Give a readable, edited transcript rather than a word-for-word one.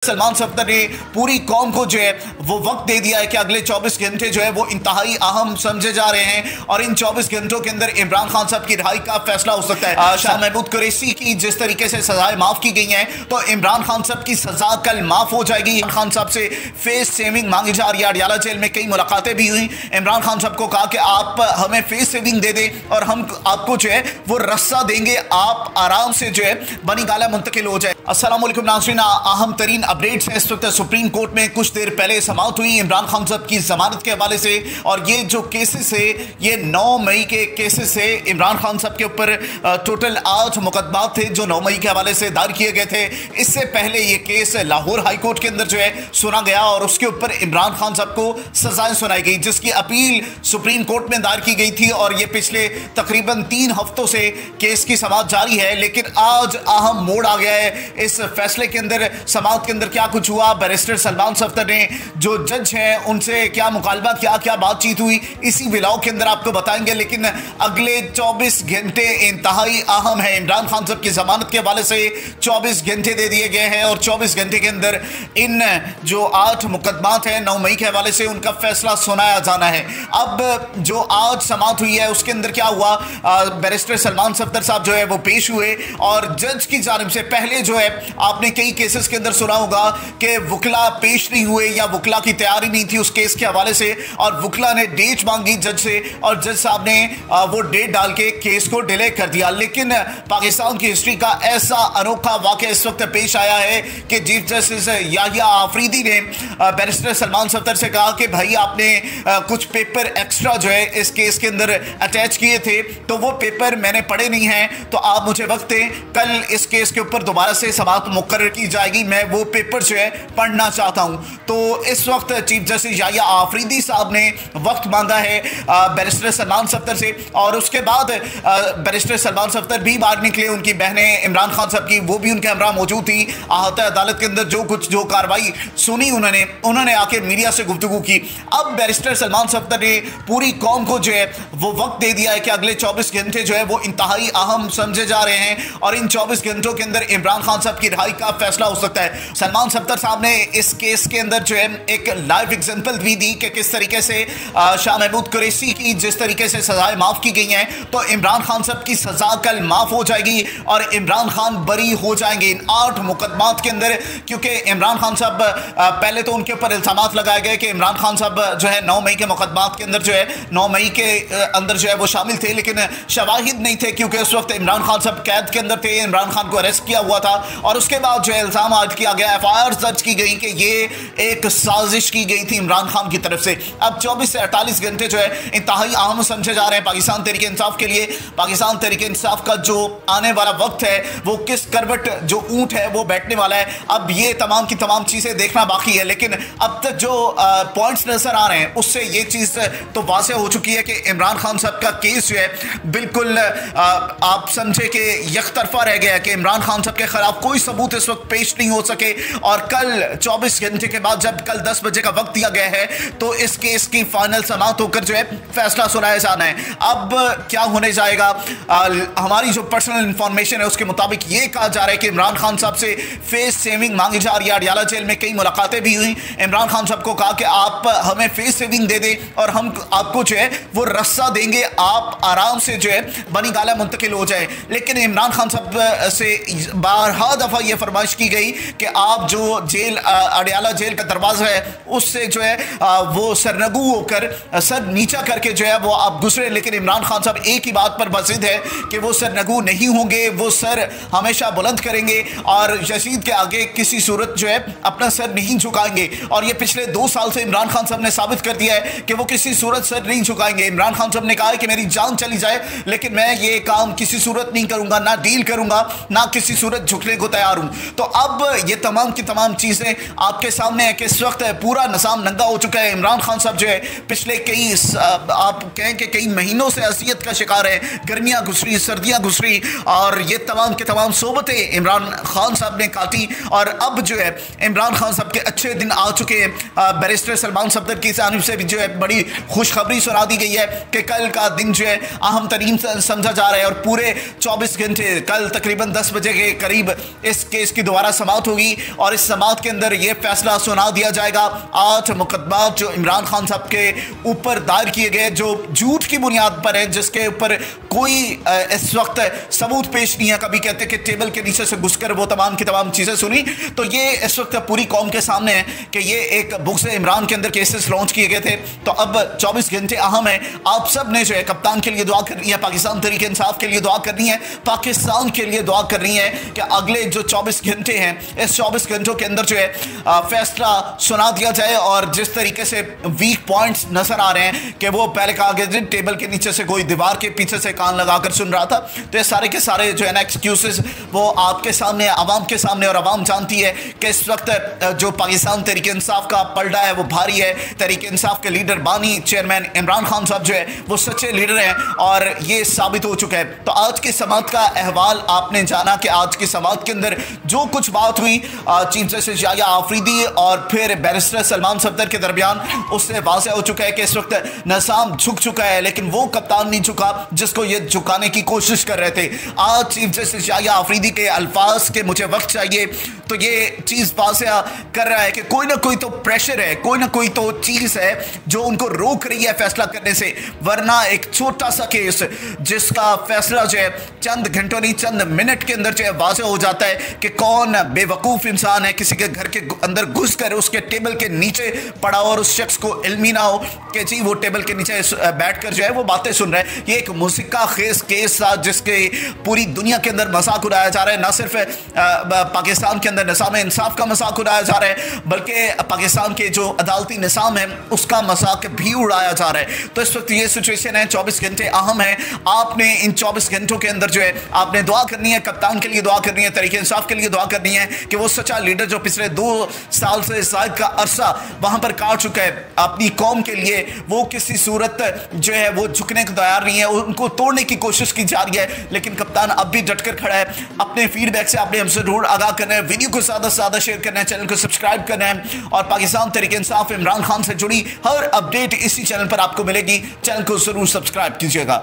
सलमान सफ्तर ने पूरी कौम को जो है वो वक्त दे दिया है कि अगले 24 घंटे जो है वो इंतहाई अहम समझे जा रहे हैं और इन 24 घंटों के अंदर इमरान खान साहब की रिहाई का फैसला हो सकता है। शाह महमूद कुरैशी की जिस तरीके से सजाएं माफ की गई हैं तो इमरान खान साहब की सजा कल माफ हो जाएगी। इमरान खान साहब से फेस सेविंग मांगी जा रही है। अडियाला जेल में कई मुलाकातें भी हुई। इमरान खान साहब को कहा कि आप हमें फेस सेविंग दे दें और हम आपको जो है वो रस्सा देंगे, आप आराम से जो है बनी गाला मुंतकिल हो जाए। अस्सलाम वालेकुम नाज़रीन, अहम तरीन अपडेट्स हैं इस वक्त। सुप्रीम कोर्ट में कुछ देर पहले समाअत हुई इमरान खान साहब की जमानत के हवाले से और ये जो केसेस है ये 9 मई के केसेस है। इमरान खान साहब के ऊपर टोटल 8 मुकदमात थे जो 9 मई के हवाले से दायर किए गए थे। इससे पहले ये केस लाहौर हाई कोर्ट के अंदर जो है सुना गया और उसके ऊपर इमरान खान साहब को सजाएं सुनाई गई, जिसकी अपील सुप्रीम कोर्ट में दायर की गई थी और ये पिछले तकरीबन 3 हफ्तों से केस की समाअत जारी है। लेकिन आज अहम मोड़ आ गया है इस फैसले के अंदर। समाअत के अंदर क्या कुछ हुआ, बैरिस्टर सलमान सफ्तर ने जो जज हैं उनसे क्या मुकालबा किया, क्या बातचीत हुई, इसी व्लॉग के अंदर आपको बताएंगे। लेकिन अगले 24 घंटे इंतहाई अहम है। इमरान खान साहब की जमानत के हवाले से 24 घंटे दे दिए गए हैं और 24 घंटे के अंदर इन जो 8 मुकदमात हैं 9 मई के हवाले से उनका फैसला सुनाया जाना है। अब जो आज समाअत हुई है उसके अंदर क्या हुआ, बैरिस्टर सलमान सफ्तर साहब जो है वो पेश हुए और जज की जानिब से पहले जो है आपने कई केसेस के अंदर सुना होगा कि वुकला पेश नहीं हुए या वुकला की तैयारी नहीं थी उस केस के हवाले से और वुकला ने डेट मांगी जज से और जज साहब ने वो डेट डाल के केस को डिले कर दिया। लेकिन पाकिस्तान की हिस्ट्री का ऐसा अनोखा वाकया इस वक्त पेश आया है कि चीफ जस्टिस याहिया आफरीदी ने बैरिस्टर सलमान सफ्तर से कहा कि भाई आपने कुछ पेपर एक्स्ट्रा जो है इस केस के अंदर अटैच किए थे तो वो पेपर मैंने पढ़े नहीं हैं, तो आप मुझे वक्त दें, कल इस केस के ऊपर दोबारा से समाअत मुकर्रर की जाएगी, मैं वो पेपर जो है पढ़ना चाहता हूं। तो इस वक्त चीफ जस्टिस याहिया आफरीदी साहब ने वक्त मांगा है बैरिस्टर सलमान सफ्तर से और उसके बाद बैरिस्टर सलमान सफ्तर भी बाहर निकले। उनकी बहनें इमरान खान साहब की वो भी उनके हमरा मौजूद थी। आहता अदालत के अंदर जो कार्रवाई सुनी उन्होंने आके मीडिया से गुफ्तगू की। अब बैरिस्टर सलमान सफ्तर ने पूरी कौम को जो है वो वक्त दे दिया है कि अगले 24 घंटे जो है वो इंतहाई अहम समझे जा रहे हैं और इन 24 घंटों के अंदर इमरान खान साहब की रिहाई का फैसला हो सकता है। सलमान सफ्तर साहब ने इस केस के अंदर जो है एक लाइव एग्जांपल भी दी कि किस तरीके से शाह महमूद कुरैशी की जिस तरीके से सजाएं माफ की गई हैं तो इमरान खान साहब की सजा कल माफ हो जाएगी और इमरान खान बरी हो जाएंगे इन 8 मुकदमात के अंदर। क्योंकि इमरान खान साहब पहले तो उनके ऊपर इल्जामात लगाए गए कि इमरान खान साहब जो है 9 मई के मुकदमात के अंदर जो है 9 मई के अंदर जो है वो शामिल थे, लेकिन शवाहिद नहीं थे क्योंकि उस वक्त इमरान खान साहब कैद के अंदर थे। इमरान खान को अरेस्ट किया हुआ था और उसके बाद जो है इल्जाम आयद किया गया, FIR दर्ज की गई कि ये एक साजिश की गई थी इमरान खान की तरफ से। अब 24 से 48 घंटे जो है इंतहाई अहम समझे जा रहे हैं पाकिस्तान तहरीक इंसाफ के लिए। पाकिस्तान तहरीक इंसाफ का जो आने वाला वक्त है वो किस करवट जो ऊंट है वो बैठने वाला है, अब ये तमाम की तमाम चीज़ें देखना बाकी है। लेकिन अब तक जो पॉइंट्स नजर आ रहे हैं उससे ये चीज़ तो वाज़ेह हो चुकी है कि इमरान खान साहब का केस जो है बिल्कुल आप समझे कि यकतरफा रह गया है कि इमरान खान साहब के खिलाफ कोई सबूत इस वक्त पेश नहीं हो सके और कल 24 घंटे के बाद जब कल 10 बजे का वक्त दिया गया है तो इस केस की फाइनल समाअत होकर जो है फैसला सुनाया जाना है। अब क्या होने जाएगा, हमारी जो पर्सनल इंफॉर्मेशन है उसके मुताबिक ये कहा जा रहा है कि इमरान खान साहब से फेस सेविंग मांगी जा रही है। अडियाला जेल में कई मुलाकातें भी हुई। इमरान खान साहब को कहा कि आप हमें फेस सेविंग दे दें और हम आपको जो है वो रस्सा देंगे, आप आराम से जो है बनी गाला मुंतकिल हो जाए। लेकिन इमरान खान साहब से बारहा दफा ये फरमाइश की गई कि आप जो जेल अडियाला जेल का दरवाजा है उससे जो है वो सरनगू होकर सर नीचा करके जो है वो आप गुजरे। लेकिन इमरान खान साहब एक ही बात पर बसिद है कि वो सरनगू नहीं होंगे, वो सर हमेशा बुलंद करेंगे और यजीद के आगे किसी सूरत जो है अपना सर नहीं झुकाएंगे। और ये पिछले 2 साल से इमरान खान साहब ने साबित कर दिया है कि वो किसी सूरत सर नहीं झुकाएंगे। इमरान खान साहब ने कहा है कि मेरी जान चली जाए लेकिन मैं ये काम किसी सूरत नहीं करूंगा, ना डील करूंगा, ना किसी सूरत झुकने को तैयार हूं। तो अब ये तमाम की तमाम चीजें आपके सामने है कि इस वक्त पूरा निज़ाम नंगा हो चुका है। इमरान खान साहब जो है पिछले कई आप कहें कि कई महीनों से असियत का शिकार है। गर्मियां गुजरी, सर्दियां गुजरी और ये तमाम के तमाम सोबतें इमरान खान साहब ने काटी और अब जो है इमरान खान साहब के अच्छे दिन आ चुके हैं। बैरिस्टर सलमान सफ्तर की जानिब से भी जो है बड़ी खुशखबरी सुना दी गई है कि कल का दिन जो है अहम तरीन समझा जा रहा है और पूरे 24 घंटे कल तकरीबन 10 बजे के करीब इस केस की दोबारा समाअत होगी और इस समाअत के अंदर यह फैसला सुना दिया जाएगा। 8 मुकदमा जो इमरान खान साहब के ऊपर दायर किए गए, जो झूठ की बुनियाद पर है, जिसके ऊपर कोई इस वक्त सबूत पेश नहीं है। कभी कहते कि टेबल के नीचे से घुसकर वो तमाम की तमाम चीजें सुनी, तो ये इस वक्त पूरी कौम के सामने है कि ये एक बुक्स इमरान के अंदर केसेस लॉन्च किए गए थे। तो अब 24 घंटे अहम है। आप सब ने जो है कप्तान के लिए दुआ करनी है, पाकिस्तान तहरीक इंसाफ के लिए दुआ करनी है, पाकिस्तान के लिए दुआ करनी है कि अगले जो 24 घंटे हैं, इस 24 घंटों के अंदर जो है फैसला सुना दिया जाए। और जिस तरीके से वीक पॉइंट्स नजर आ रहे हैं कि वो पहले कहा गया टेबल के नीचे से कोई दीवार के पीछे से कान लगाकर सुन रहा था, तो ये सारे के सारे जो है ना एक्सक्यूजेस वो आपके सामने, आवाम के सामने, और आवाम जानती है कि इस वक्त जो पाकिस्तान तहरीक इंसाफ का पलड़ा है वो भारी है। तहरीक इंसाफ के लीडर बानी चेयरमैन इमरान खान साहब जो है वो सच्चे लीडर हैं और ये साबित हो चुका है। तो आज की समाअत का अहवाल आपने जाना कि आज की समाअत के अंदर जो कुछ बात हुई चीफ जस्टिस याह्या आफरीदी और फिर बैरिस्टर सलमान सफदर के दरमियान, उससे वाज़ेह हो चुका है कि इस वक्त निज़ाम झुक चुका है, लेकिन वो कप्तान नहीं झुका जिसको ये झुकाने की कोशिश कर रहे थे। आज चीफ जस्टिस याह्या आफरीदी के अल्फाज के मुझे वक्त चाहिए, तो ये चीज़ वाज़ेह कर रहा है कि कोई ना कोई तो प्रेशर है, कोई ना कोई तो चीज़ है जो उनको रोक रही है फैसला करने से। वरना एक छोटा सा केस जिसका फैसला जो है चंद घंटों नहीं चंद मिनट के अंदर जो है वाज़ेह हो जाता है कि कौन बेवकूफ़ इंसान है किसी के घर के अंदर घुस कर उसके टेबल के नीचे पड़ा और उस शख्स को इल्म ही ना हो कि जी वो टेबल के नीचे बैठकर जो है वो बातें सुन रहे हैं। ये एक मुसिक्का खेज केस था जिसके पूरी दुनिया के अंदर मजाक उड़ाया जा रहा है। ना सिर्फ पाकिस्तान के अंदर निज़ाम इंसाफ का मजाक उड़ाया जा रहा है, बल्कि पाकिस्तान के जो अदालती निज़ाम है उसका मजाक भी उड़ाया जा रहा है। तो इस वक्त ये सिचुएशन है, 24 घंटे अहम है। आपने इन 24 घंटों के अंदर जो है आपने दुआ करनी है, कप्तान के लिए दुआ करनी है, तहरीक इंसाफ के लिए दुआ करनी है कि वो सच्चा लीडर जो पिछले 2 साल से शायद का अरसा वहां पर काट चुका है अपनी कौम के लिए, वो किसी सूरत जो है वो झुकने को तैयार नहीं है, उनको तोड़ने की कोशिश की जा रही है। लेकिन कप्तान अब भी डटकर खड़ा है। अपने फीडबैक से आपने हमसे जरूर आगाह करना है, वीडियो को ज़्यादा से ज़्यादा शेयर करना है, चैनल को सब्सक्राइब करना है और पाकिस्तान तहरीक इंसाफ इमरान खान से जुड़ी हर अपडेट इसी चैनल पर आपको मिलेगी। चैनल को जरूर सब्सक्राइब कीजिएगा।